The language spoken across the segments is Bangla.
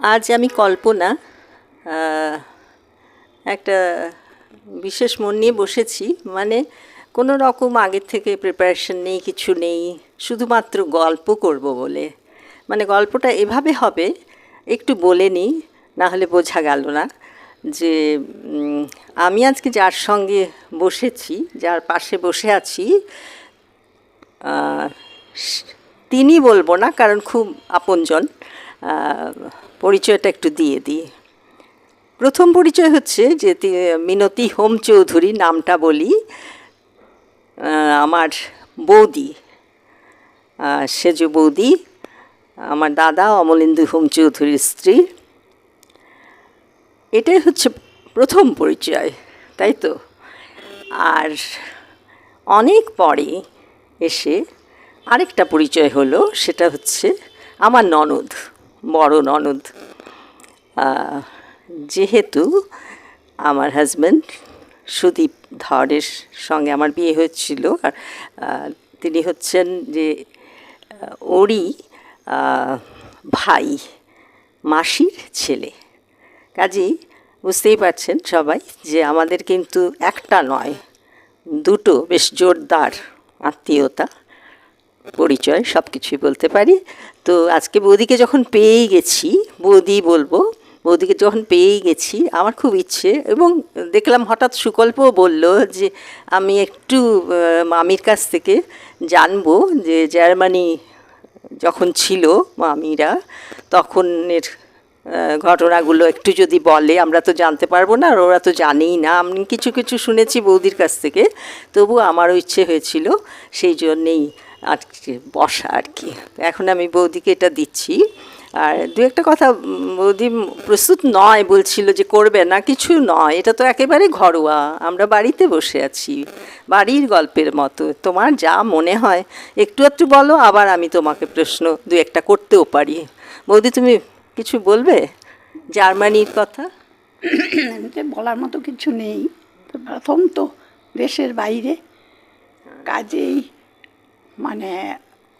আজ আমি কল্পনা একটা বিশেষ মন নিয়ে বসেছি। মানে কোনো রকম আগের থেকে প্রিপারেশন নেই, কিছু নেই, শুধুমাত্র গল্প করব বলে। মানে গল্পটা এভাবে হবে, একটু বলে নিই, না হলে বোঝা গেল না যে আমি আজকে যার সঙ্গে বসেছি, যার পাশে বসে আছি, তিনি বলবো না কারণ খুব আপনজন। পরিচয়টা একটু দিয়ে দিই। প্রথম পরিচয় হচ্ছে যে মিনতি হোম চৌধুরী, নামটা বলি, আমার বৌদি, সেজ বৌদি, আমার দাদা অমলেন্দু হোম চৌধুরীর স্ত্রী। এটাই হচ্ছে প্রথম পরিচয়, তাই তো? আর অনেক পরে এসে আরেকটা পরিচয় হলো, সেটা হচ্ছে আমার ননদ, বড় ননদ। যেহেতু আমার হাজব্যান্ড সুদীপ ধরের সঙ্গে আমার বিয়ে হয়েছিল, আর তিনি হচ্ছেন যে ওরই ভাই, মাসির ছেলে। কাজেই বুঝতেই পারছেন সবাই যে আমাদের কিন্তু একটা নয়, দুটো বেশ জোরদার আত্মীয়তা, পরিচয়, সব কিছুই বলতে পারি। তো আজকে বৌদিকে যখন পেয়েই গেছি, বৌদি বলবো, বৌদিকে যখন পেয়েই গেছি আমার খুব ইচ্ছে, এবং দেখলাম হঠাৎ সুকল্পও বলল যে আমি একটু মামির কাছ থেকে জানবো যে জার্মানি যখন ছিল মামিরা, তখনের ঘটনাগুলো একটু যদি বলে, আমরা তো জানতে পারবো না, আর ওরা তো জানেই না। আমি কিছু কিছু শুনেছি বৌদির কাছ থেকে, তবু আমারও ইচ্ছে হয়েছিল, সেই জন্যেই আর বসা আর কি। এখন আমি বৌদিকে এটা দিচ্ছি। আর দু একটা কথা, বৌদি প্রস্তুত নয়, বলছিল যে করবে না, কিছু নয়, এটা তো একেবারে ঘরোয়া, আমরা বাড়িতে বসে আছি, বাড়ির গল্পের মতো। তোমার যা মনে হয় একটু একটু বলো, আবার আমি তোমাকে প্রশ্ন দু একটা করতেও পারি। বৌদি, তুমি কিছু বলবে জার্মানির কথা? এতে বলার মতো কিছু নেই, তো প্রথম তো দেশের বাইরে, কাজেই মানে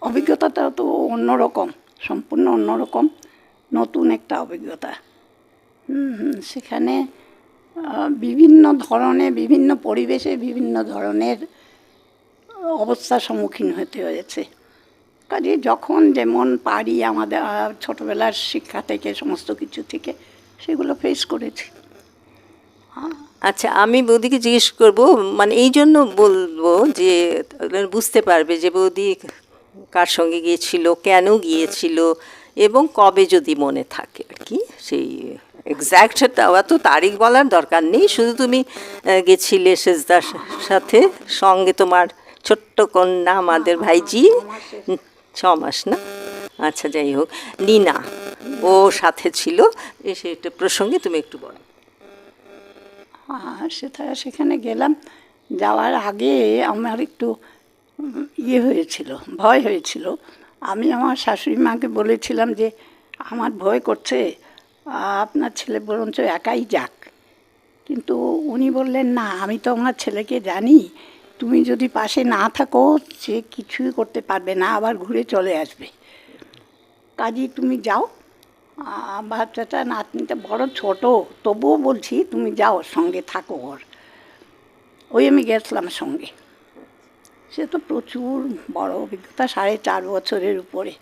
অভিজ্ঞতাটা তো অন্যরকম, সম্পূর্ণ অন্যরকম, নতুন একটা অভিজ্ঞতা। সেখানে বিভিন্ন ধরনের, বিভিন্ন পরিবেশে বিভিন্ন ধরনের অবস্থার সম্মুখীন হতে হয়েছে। কাজে যখন যেমন পারি আমাদের ছোটোবেলার শিক্ষা থেকে, সমস্ত কিছু থেকে সেগুলো ফেস করেছি। আচ্ছা, আমি বৌদিকে জিজ্ঞেস করবো, মানে এই জন্য বলবো যে বুঝতে পারবে যে বৌদি কার সঙ্গে গিয়েছিল, কেন গিয়েছিল, এবং কবে যদি মনে থাকে আর কি। সেই এক্স্যাক্ট অত তারিখ বলার দরকার নেই, শুধু তুমি গেছিলে সেজদার সাথে, সঙ্গে তোমার ছোট্ট কন্যা, আমাদের ভাইজি, 6 মাস না? আচ্ছা, যাই হোক, নিনা ও সাথে ছিল, সেটা প্রসঙ্গে তুমি একটু বলো। সেখানে গেলাম, যাওয়ার আগে আমার একটু ইয়ে হয়েছিল, ভয় হয়েছিল। আমি আমার শাশুড়ি মাকে বলেছিলাম যে আমার ভয় করছে, আপনার ছেলে বরঞ্চ একাই যাক। কিন্তু উনি বললেন, না, আমি তো আমার ছেলেকে জানি, তুমি যদি পাশে না থাকো সে কিছুই করতে পারবে না, আবার ঘুরে চলে আসবে, কাজেই তুমি যাও। বাচ্চাটা, নাতনিটা বড় ছোট, তবুও বলছি তুমি যাও, সঙ্গে থাকো ওর। ওই আমি গেছিলাম সঙ্গে। সে তো প্রচুর বড় অভিজ্ঞতা, 4.5 বছরের উপরে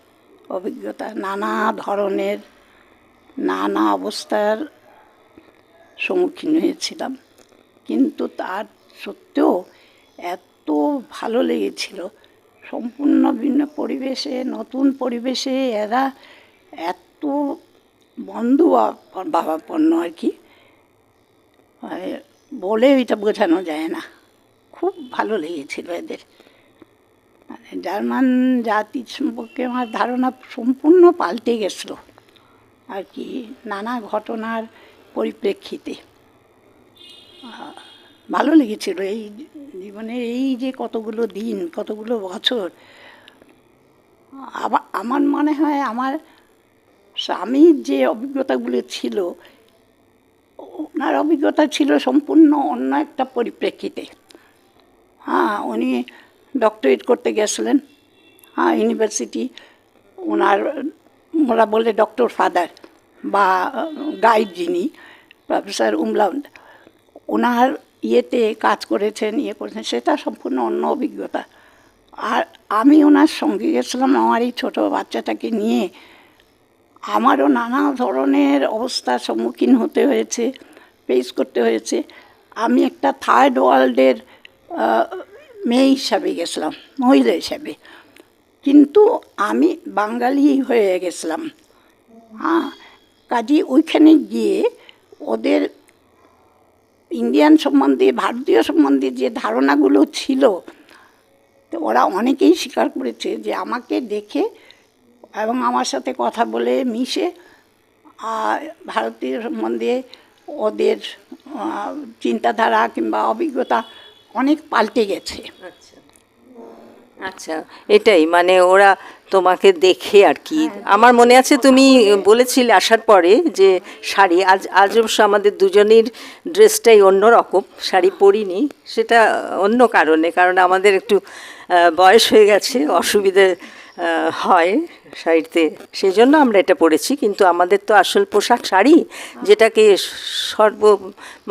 অভিজ্ঞতা, নানা ধরনের, নানা অবস্থার সম্মুখীন হয়েছিলাম। কিন্তু তার সত্ত্বেও এত ভালো লেগেছিল, সম্পূর্ণ ভিন্ন পরিবেশে, নতুন পরিবেশে এরা এত বন্ধু ভাবাপন্ন আর কি, বলে এটা বোঝানো যায় না। খুব ভালো লেগেছিল এদের। মানে জার্মান জাতির সম্পর্কে আমার ধারণা সম্পূর্ণ পাল্টে গেছিল আর কি, নানা ঘটনার পরিপ্রেক্ষিতে। ভালো লেগেছিল এই জীবনের এই যে কতগুলো দিন, কতগুলো বছর। আমার মনে হয় আমার স্বামীর যে অভিজ্ঞতাগুলো ছিল, ওনার অভিজ্ঞতা ছিল সম্পূর্ণ অন্য একটা পরিপ্রেক্ষিতে। উনি ডক্টরেট করতে গেছিলেন, ইউনিভার্সিটি, ওরা বলে ডক্টর ফাদার, বা গাইড যিনি প্রফেসর উমলাউন্ড, ওনার ইয়েতে কাজ করেছেন, সেটা সম্পূর্ণ অন্য অভিজ্ঞতা। আর আমি ওনার সঙ্গে গেছিলাম আমার এই ছোটো বাচ্চাটাকে নিয়ে। আমারও নানা ধরনের অবস্থার সম্মুখীন হতে হয়েছে, ফেস করতে হয়েছে। আমি একটা থার্ড ওয়ার্ল্ডের মেয়ে হিসাবে গেছিলাম, মহিলা হিসাবে, কিন্তু আমি বাঙালি হয়ে গেছিলাম। হ্যাঁ, কাজে ওইখানে গিয়ে ওদের ইন্ডিয়ান সম্বন্ধে, ভারতীয় সম্বন্ধে যে ধারণাগুলো ছিল, তো ওরা অনেকেই স্বীকার করেছে যে আমাকে দেখে এবং আমার সাথে কথা বলে মিশে ভারতীয় সম্বন্ধে ওদের চিন্তাধারা কিংবা অভিজ্ঞতা অনেক পাল্টে গেছে। আচ্ছা আচ্ছা, এটাই মানে ওরা তোমাকে দেখে আর কি। আমার মনে আছে তুমি বলেছিলে আসার পরে যে শাড়ি, আজ অবশ্য আমাদের দুজনের ড্রেসটাই অন্য রকম, শাড়ি পরিনি, সেটা অন্য কারণে, কারণ আমাদের একটু বয়স হয়ে গেছে, অসুবিধে হয় শাড়িতে, সেই জন্য আমরা এটা পরেছি। কিন্তু আমাদের তো আসল পোশাক শাড়ি, যেটাকে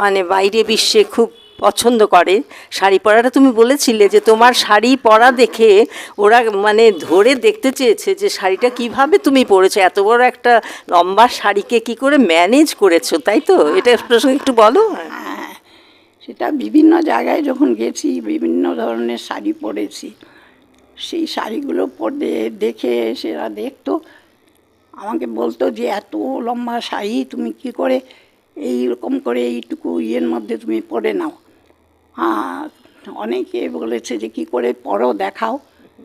মানে বাইরে বিশ্বে খুব পছন্দ করে শাড়ি পরাটা। তুমি বলেছিলে যে তোমার শাড়ি পরা দেখে ওরা মানে ধরে দেখতে চেয়েছে যে শাড়িটা কিভাবে তুমি পরেছো, এত বড় একটা লম্বা শাড়িকে কি করে ম্যানেজ করেছো, তাই তো? এটা প্রসঙ্গে একটু বলো। হ্যাঁ, সেটা বিভিন্ন জায়গায় যখন গেছি বিভিন্ন ধরনের শাড়ি পরেছি, সেই শাড়িগুলো পরে দেখে সেরা দেখতো, আমাকে বলতো যে এত লম্বা শাড়ি তুমি কি করে এইরকম করে এইটুকু ইয়ের মধ্যে তুমি পরে নাও। হ্যাঁ, অনেকে বলেছে যে কি করে পরো দেখাও,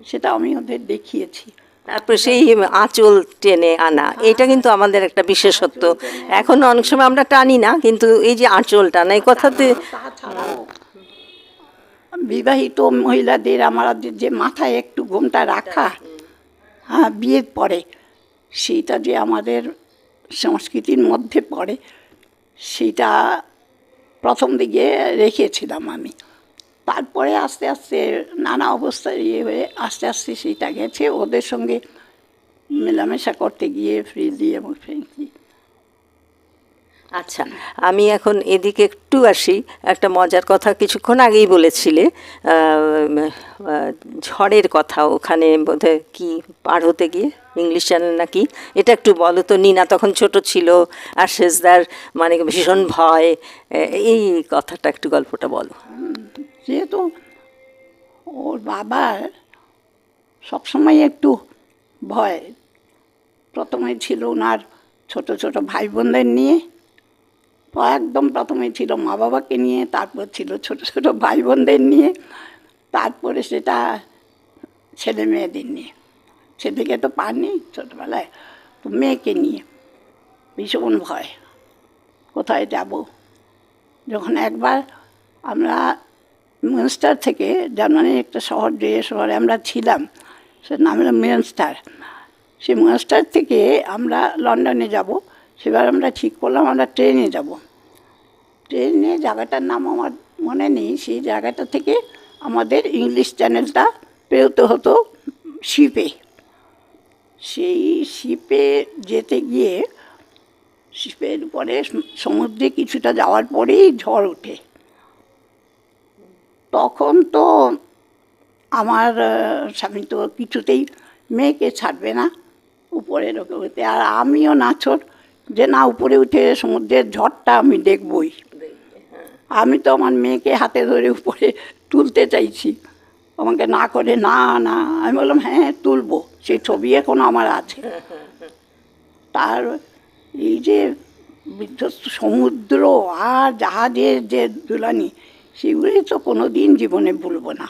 সেটা আমি ওদের দেখিয়েছি। তারপরে সেই আঁচল টেনে আনা, এটা কিন্তু আমাদের একটা বিশেষত্ব। এখন অনেক সময় আমরা টানি না, কিন্তু এই যে আঁচল টানা, এই কথাতে তাছাড়াও বিবাহিত মহিলাদের আমাদের যে মাথায় একটু ঘোমটা রাখা, হ্যাঁ, বিয়ের পরে, সেইটা যে আমাদের সংস্কৃতির মধ্যে পড়ে, সেইটা প্রথম দিকে রেখেছিলাম আমি। তারপরে আস্তে আস্তে নানা অবস্থায় ইয়ে হয়ে আস্তে আস্তে সেইটা গেছে, ওদের সঙ্গে মেলামেশা করতে গিয়ে ফ্রিলি এবং ফ্রেঙ্কলি। আচ্ছা, আমি এখন এদিকে একটু আসি। একটা মজার কথা কিছুক্ষণ আগেই বলেছিলে, ঝড়ের কথা, ওখানে বোধহয় কি পার হতে গিয়ে ইংলিশ চ্যানেল নাকি, এটা একটু বলো তো। নিনা তখন ছোট ছিল আর শেষদার মানে ভীষণ ভয়, এই কথাটা একটু, গল্পটা বলো। যেহেতু ওর বাবার সবসময় একটু ভয়, প্রথমে ছিল ওনার ছোট ছোট ভাই বোনদের নিয়ে, একদম প্রথমে ছিল মা বাবাকে নিয়ে, তারপর ছিল ছোট ছোট ভাই বোনদের নিয়ে, তারপরে সেটা ছেলে মেয়েদের নিয়ে। ছেলেকে তো পাননি ছোটোবেলায়, তো মেয়েকে নিয়ে ভীষণ ভয়, কোথায় যাব। যখন একবার আমরা মিউনস্টার থেকে, জার্মানির একটা শহর, যে শহরে আমরা ছিলাম সে নাম হলো মিউনস্টার, সেই মিউনস্টার থেকে আমরা লন্ডনে যাব, সেবার আমরা ঠিক করলাম আমরা ট্রেনে যাব। ট্রেনে জায়গাটার নাম আমার মনে নেই, সেই জায়গাটা থেকে আমাদের ইংলিশ চ্যানেলটা পেরোতে হতো শিপে। সেই শিপে যেতে গিয়ে, শিপের পরে সমুদ্রে কিছুটা যাওয়ার পরেই ঝড় ওঠে। তখন তো আমার স্বামী তো কিছুতেই মেয়েকে ছাড়বে না উপরে উঠে, আর আমিও নাছোড় যে না উপরে উঠে সমুদ্রের ঝড়টা আমি দেখবই। আমি তো আমার মেয়েকে হাতে ধরে উপরে তুলতে চাইছি, আমাকে না করে না না, আমি বললাম হ্যাঁ তুলবো, সেই ছবি এখন আমার আছে। তার এই যে বিধ্বস্ত সমুদ্র আর জাহাজের যে দুলানি, সেগুলি তো কোনো দিন জীবনে ভুলবো না।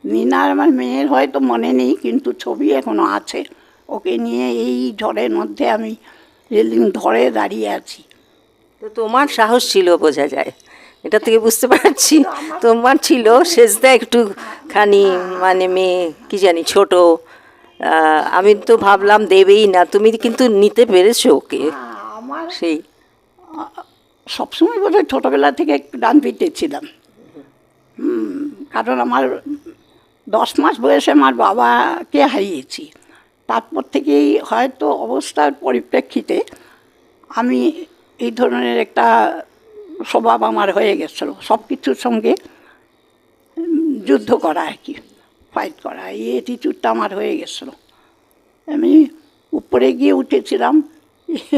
নিনার আমার মেয়ের হয়তো মনে নেই, কিন্তু ছবি এখনও আছে। ওকে নিয়ে এই ঝড়ের মধ্যে আমি রেলিং ধরে দাঁড়িয়ে আছি। তো তোমার সাহস ছিল বোঝা যায়, এটা থেকে বুঝতে পারছি তোমার ছিল। শেষদা একটুখানি মানে মেয়ে কি জানি ছোট, আমি তো ভাবলাম দেবেই না, তুমি কিন্তু নিতে পেরেছো ওকে। আমার সেই সবসময় বোধ হয় ছোটোবেলা থেকে একটু ডান পিঠে ছিলাম। কারণ আমার 10 মাস বয়সে আমার বাবাকে হারিয়েছি, তারপর থেকেই হয়তো অবস্থার পরিপ্রেক্ষিতে আমি এই ধরনের একটা স্বভাব আমার হয়ে গেছিলো, সব কিছুর সঙ্গে যুদ্ধ করা আর কি, ফাইট করা, এই অ্যাটিটিউডটা আমার হয়ে গেছিলো। আমি উপরে গিয়ে উঠেছিলাম,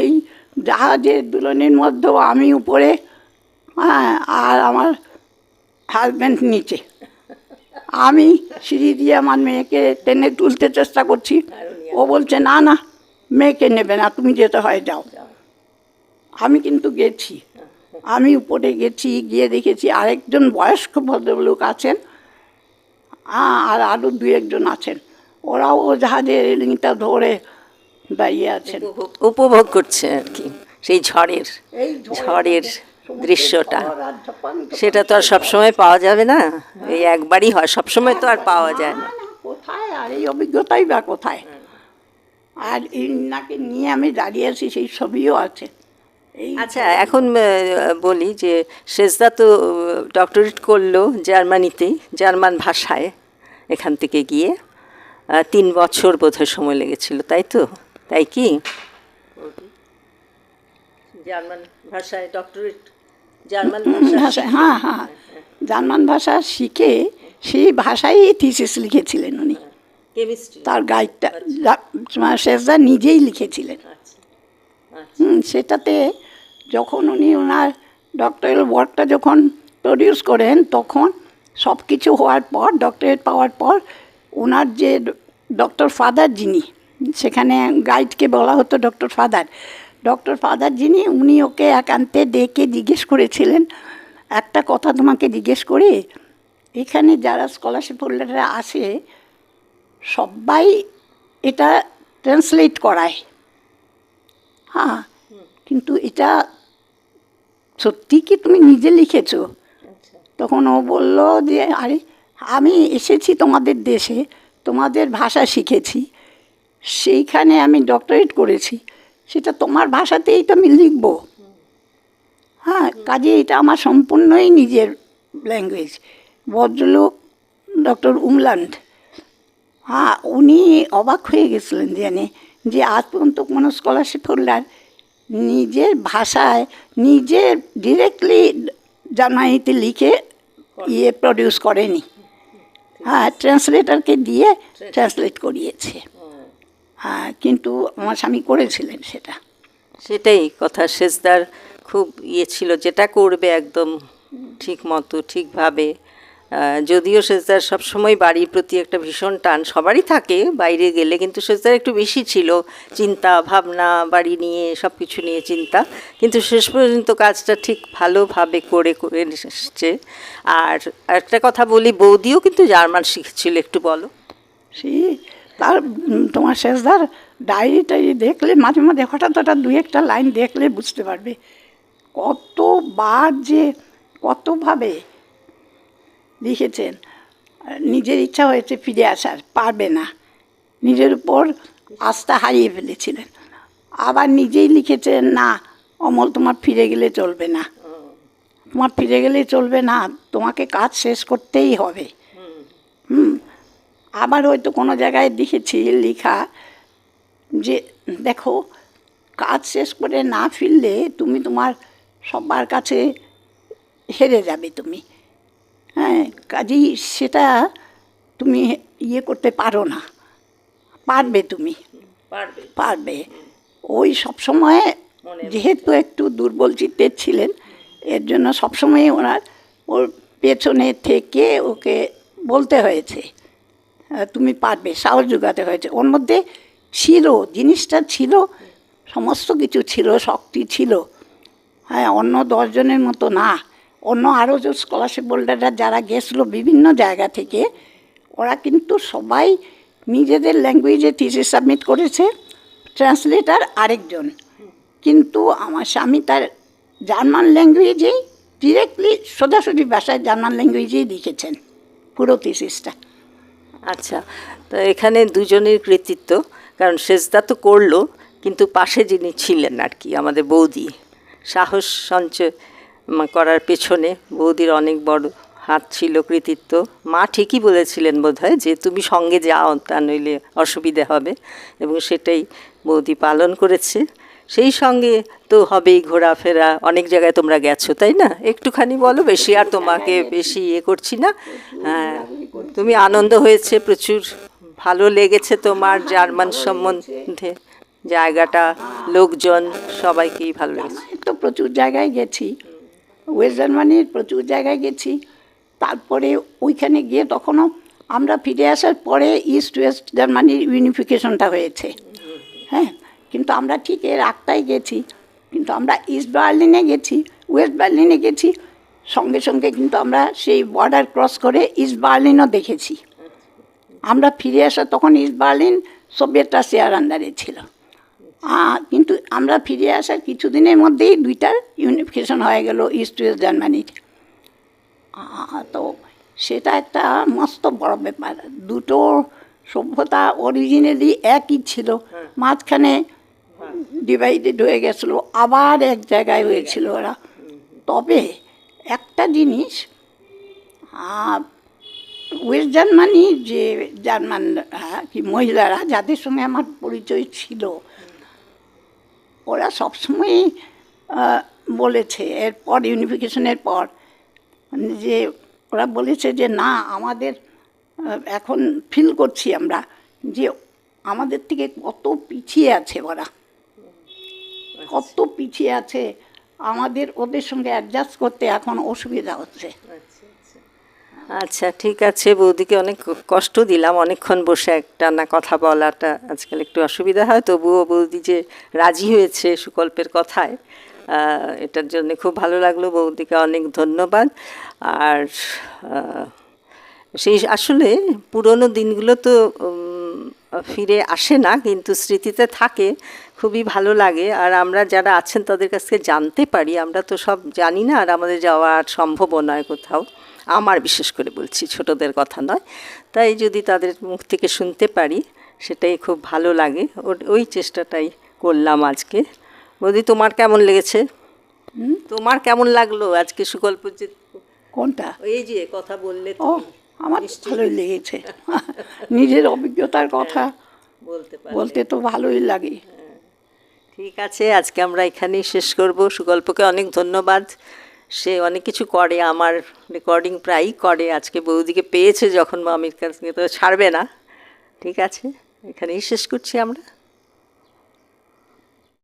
এই জাহাজের দুলনের মধ্যেও আমি উপরে, হ্যাঁ, আর আমার হাজব্যান্ড নিচে। আমি সিঁড়ি দিয়ে আমার মেয়েকে টেনে তুলতে চেষ্টা করছি, ও বলছে না না মেয়েকে নেবে না, তুমি যেতে হয় যাও। আমি কিন্তু গেছি, আমি উপরে গেছি, গিয়ে দেখেছি আরেকজন বয়স্ক ভদ্রলোক আছেন, আর আরও দু একজন আছেন, ওরাও ও জাহাজের রেলিংটা ধরে দাঁড়িয়ে আছেন, উপভোগ করছে আর কি সেই ঝড়ের দৃশ্যটা। সেটা তো আর সবসময় পাওয়া যাবে না, এই একবারই হয়, সবসময় তো আর পাওয়া যায় না। কোথায়, আর এই অভিজ্ঞতাই বা কোথায়। আর এই নাকে নিয়ে আমি দাঁড়িয়ে আছি, সেই ছবিও আছে। আচ্ছা, এখন বলি যে শেষদা তো ডক্টরেট করলো জার্মানিতে, জার্মান ভাষায়, এখান থেকে গিয়ে 3 বছর বোধহয় সময় লেগেছিল, তাই তো? তাই কি জার্মান ভাষায় ডক্টরেট, জার্মান ভাষা, হ্যাঁ হ্যাঁ, জার্মান ভাষা শিখে সেই ভাষায় থিসিস লিখেছিলেন উনি, কেমিস্ট্রি, তার গাইডটা শেষদা নিজেই লিখেছিলেন। সেটাতে যখন উনি ওনার ডক্টরাল ওয়ার্কটা যখন প্রডিউস করেন, তখন সব কিছু হওয়ার পর, ডক্টরেট পাওয়ার পর, ওনার যে ডক্টর ফাদার যিনি, সেখানে গাইডকে বলা হতো ডক্টর ফাদার যিনি, উনি ওকে একান্তে ডেকে জিজ্ঞেস করেছিলেন, একটা কথা তোমাকে জিজ্ঞেস করি, এখানে যারা স্কলারশিপ হোল্ডাররা আসে সবাই এটা ট্রান্সলেট করায়, হ্যাঁ, কিন্তু এটা সত্যি কি তুমি নিজে লিখেছো? তখন ও বলল যে আরে আমি এসেছি তোমাদের দেশে, তোমাদের ভাষা শিখেছি, সেইখানে আমি ডক্টরেট করেছি, সেটা তোমার ভাষাতেই তো আমি লিখব, হ্যাঁ, কাজে এটা আমার সম্পূর্ণই নিজের ল্যাঙ্গুয়েজ। ভদ্রলোক ডক্টর উমল্যান্ড, হ্যাঁ, উনি অবাক হয়ে গেছিলেন জেনে যে আজ পর্যন্ত কোনো স্কলারশিপ হোল্ডার নিজের ভাষায় নিজে ডিরেক্টলি জার্মানিতে লিখে প্রডিউস করেনি, হ্যাঁ, ট্রান্সলেটরকে দিয়ে ট্রান্সলেট করিয়েছে, হ্যাঁ, কিন্তু আমার স্বামী করেছিলেন সেটা। সেটাই কথা, শেষদার খুব ছিল, যেটা করবে একদম ঠিক মতো ঠিকভাবে। যদিও শেষদার সবসময় বাড়ির প্রতি একটা ভীষণ টান সবারই থাকে বাইরে গেলে, কিন্তু শেষদার একটু বেশি ছিল চিন্তা ভাবনা, বাড়ি নিয়ে সব কিছু নিয়ে চিন্তা, কিন্তু শেষ পর্যন্ত কাজটা ঠিক ভালোভাবে করে এসছে। আর একটা কথা বলি, বৌদিও কিন্তু জার্মান শিখেছিল, একটু বলো। সেই তার তোমার শেষদার ডায়েরিটা দেখলে মাঝে মাঝে হঠাৎ দু একটা লাইন দেখলে বুঝতে পারবে কতবার যে কতভাবে লিখেছেন। নিজের ইচ্ছা হয়েছে ফিরে আসার, পারবে না, নিজের উপর আস্থা হারিয়ে ফেলেছিলেন, আবার নিজেই লিখেছেন না অমল তোমার ফিরে গেলে চলবে না, তোমার ফিরে গেলে চলবে না, তোমাকে কাজ শেষ করতেই হবে। আবার হয়তো কোনো জায়গায় দেখেছি লেখা যে দেখো কাজ শেষ করে না ফিরলে তুমি তোমার সবার কাছে হেরে যাবে তুমি, হ্যাঁ, কাজেই সেটা তুমি করতে পারো না, পারবে তুমি, পারবে। ওই সবসময় যেহেতু একটু দুর্বল চিত্তের ছিলেন, এর জন্য সবসময় ওর পেছনে থেকে ওকে বলতে হয়েছে তুমি পারবে, সাহস যোগাতে হয়েছে। ওর মধ্যে ছিল, জিনিসটা ছিল, সমস্ত কিছু ছিল, শক্তি ছিল, হ্যাঁ, অন্য 10 জনের মতো না। অন্য আরও যে স্কলারশিপ হোল্ডাররা যারা গেছিলো বিভিন্ন জায়গা থেকে, ওরা কিন্তু সবাই নিজেদের ল্যাঙ্গুয়েজে থিসিস সাবমিট করেছে, ট্রান্সলেটার আরেকজন, কিন্তু আমার স্বামী তার জার্মান ল্যাঙ্গুয়েজেই ডিরেক্টলি সোজাসুজি ভাষায় জার্মান ল্যাঙ্গুয়েজেই লিখেছেন পুরো থিসিসটা। আচ্ছা, তো এখানে দুজনের কৃতিত্ব, কারণ শেষদা তো করলো, কিন্তু পাশে যিনি ছিলেন আর কি আমাদের বৌদি, সাহস সঞ্চয় করার পেছনে বৌদির অনেক বড় হাত ছিল, কৃতিত্ব। মা ঠিকই বলেছিলেন বোধহয় যে তুমি সঙ্গে যাও, তা নইলে অসুবিধে হবে, এবং সেটাই বৌদি পালন করেছে। সেই সঙ্গে তো হবেই ঘোরাফেরা, অনেক জায়গায় তোমরা গেছো তাই না? একটুখানি বলো, বেশি আর তোমাকে বেশি করছি না। হ্যাঁ, তুমি আনন্দ হয়েছে প্রচুর, ভালো লেগেছে তোমার জার্মান সম্বন্ধে, জায়গাটা, লোকজন, সবাইকেই ভালো লেগেছে। আমি তো প্রচুর জায়গায় গেছি, ওয়েস্ট জার্মানির প্রচুর জায়গায় গেছি। তারপরে ওইখানে গিয়ে তখনও আমরা ফিরে আসার পরে ইস্ট ওয়েস্ট জার্মানির ইউনিফিকেশনটা হয়েছে। হ্যাঁ, কিন্তু আমরা ঠিক এর আগটাই গেছি। কিন্তু আমরা ইস্ট বার্লিনে গেছি, ওয়েস্ট বার্লিনে গেছি, সঙ্গে সঙ্গে কিন্তু আমরা সেই বর্ডার ক্রস করে ইস্ট বার্লিনও দেখেছি। আমরা ফিরে আসা তখন ইস্ট বার্লিন সোভিয়েত রাশিয়ার আন্ডারে ছিল। কিন্তু আমরা ফিরে আসার কিছুদিনের মধ্যেই দুইটার ইউনিফিকেশন হয়ে গেল ইস্ট ওয়েস্ট জার্মানির। তো সেটা একটা মস্ত বড় ব্যাপার। দুটো সভ্যতা অরিজিনালি একই ছিল, মাঝখানে ডিভাইডেড হয়ে গেছিলো, আবার এক জায়গায় হয়েছিল ওরা। তবে একটা জিনিস, ওয়েস্ট জার্মানির যে জার্মান কি মহিলারা যাদের সঙ্গে আমার পরিচয় ছিল, ওরা সবসময়ই বলেছে এরপর ইউনিফিকেশনের পর যে ওরা বলেছে যে না, আমাদের এখন ফিল করছি আমরা যে আমাদের থেকে কত পিছিয়ে আছে ওরা, কত পিছিয়ে আছে, আমাদের ওদের সঙ্গে অ্যাডজাস্ট করতে এখন অসুবিধা হচ্ছে। আচ্ছা, ঠিক আছে, বৌদিকে অনেক কষ্ট দিলাম, অনেকক্ষণ বসে একটা না কথা বলাটা আজকাল একটু অসুবিধা হয়, তবুও বৌদি যে রাজি হয়েছে সুকল্পের কথায়, এটার জন্য খুব ভালো লাগলো। বৌদিকে অনেক ধন্যবাদ। আর সেই আসলে পুরনো দিনগুলো তো ফিরে আসে না, কিন্তু স্মৃতিতে থাকে, খুবই ভালো লাগে। আর আমরা যারা আছেন তাদের কাছ থেকে জানতে পারি, আমরা তো সব জানি না, আর আমাদের যাওয়া সম্ভবও নয় কোথাও, আমার বিশেষ করে বলছি, ছোটদের কথা নয়। তাই যদি তাদের মুখ থেকে শুনতে পারি সেটাই খুব ভালো লাগে, ওই চেষ্টাটাই করলাম আজকে। বৌদি, তোমার কেমন লেগেছে? তোমার কেমন লাগলো আজকে সুকল্প যে কোনটা? এই যে কথা বললে? ও, আমার ভালোই লেগেছে। নিজের অভিজ্ঞতার কথা বলতে তো ভালোই লাগে। ঠিক আছে, আজকে আমরা এখানেই শেষ করব। সুকল্পকে অনেক ধন্যবাদ, সে অনেক কিছু করে, আমার রেকর্ডিং প্রায়ই করে। আজকে বৌদিকে পেয়েছে যখন, মামির কাছে তো ছাড়বে না। ঠিক আছে, এখানেই শেষ করছি আমরা।